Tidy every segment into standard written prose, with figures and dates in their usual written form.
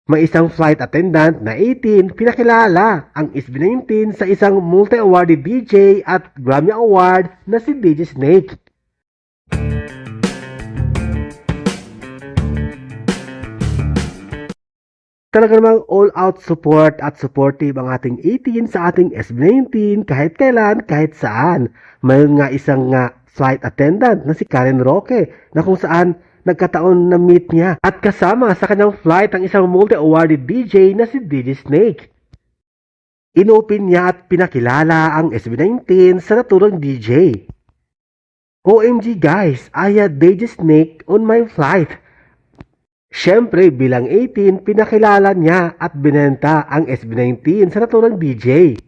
May isang flight attendant na 18 pinakilala ang SB19 sa isang multi-awarded DJ at Grammy Award na si DJ Snake. Talaga namang all-out support at supportive ang ating 18 sa ating SB19 kahit kailan, kahit saan. Mayroon nga isang flight attendant na si Karen Roque na kung saan nagkataon na meet niya at kasama sa kanyang flight ang isang multi-awarded DJ na si DJ Snake. Inopen niya at pinakilala ang SB19 sa naturang DJ. OMG guys, I had DJ Snake on my flight. Siyempre bilang 18, pinakilala niya at binenta ang SB19 sa naturang DJ.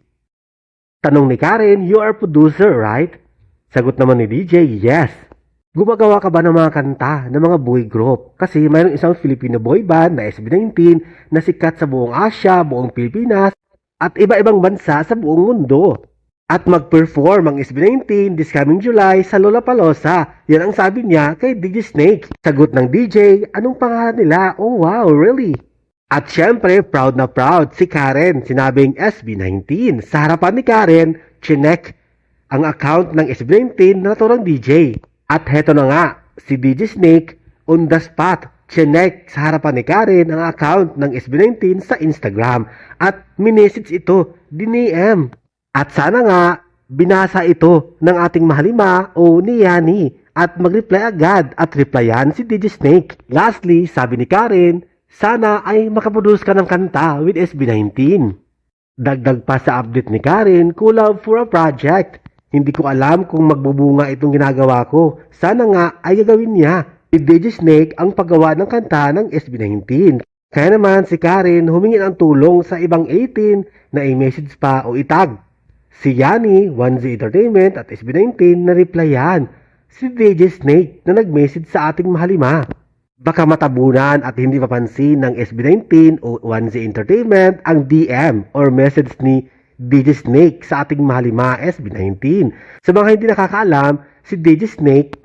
Tanong ni Karen, you are producer, right? Sagot naman ni DJ, yes. Gumagawa ka ba ng mga kanta ng mga boy group? Kasi mayroong isang Filipino boy band na SB19 na sikat sa buong Asia, buong Pilipinas, at iba-ibang bansa sa buong mundo. At mag-perform ang SB19 this coming July sa Lollapalooza. Yan ang sabi niya kay DJ Snake. Sagot ng DJ, anong pangalan nila? Oh wow, really? At syempre, proud na proud si Karen. Sinabing SB19. Sa harapan ni Karen, chinek ang account ng SB19 na naturang DJ. At heto na nga, si DJ Snake on the spot, chinek sa harapan ni Karen ang account ng SB19 sa Instagram at minessage ito, diniem. At sana nga, binasa ito ng ating mahalima o ni Yani at mag-reply agad at replyan si DJ Snake. Lastly, sabi ni Karen, sana ay makaproduce ka ng kanta with SB19. Dagdag pa sa update ni Karen, collab for a project. Hindi ko alam kung magbubunga itong ginagawa ko. Sana nga ay gagawin niya. Si DJ Snake ang paggawa ng kanta ng SB19. Kaya naman si Karen humingi ng tulong sa ibang 18 na i-message pa o itag. Si Yani, 1Z Entertainment at SB19 na replyan. Si DJ Snake na nag-message sa ating mahalima. Baka matabunan at hindi mapansin ng SB19 o 1Z Entertainment ang DM or message ni DJ Snake sa ating mahalima SB19. Sa mga hindi nakakaalam, si DJ Snake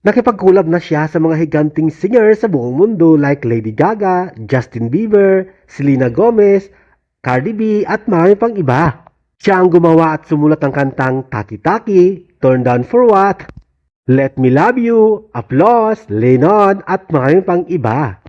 nakipagkulab na siya sa mga higanting singer sa buong mundo like Lady Gaga, Justin Bieber, Selena Gomez, Cardi B at marami pang iba. Siya ang gumawa at sumulat ng kantang Taki Taki, Turn Down for What, Let Me Love You, Applause, Lean On at marami pang iba.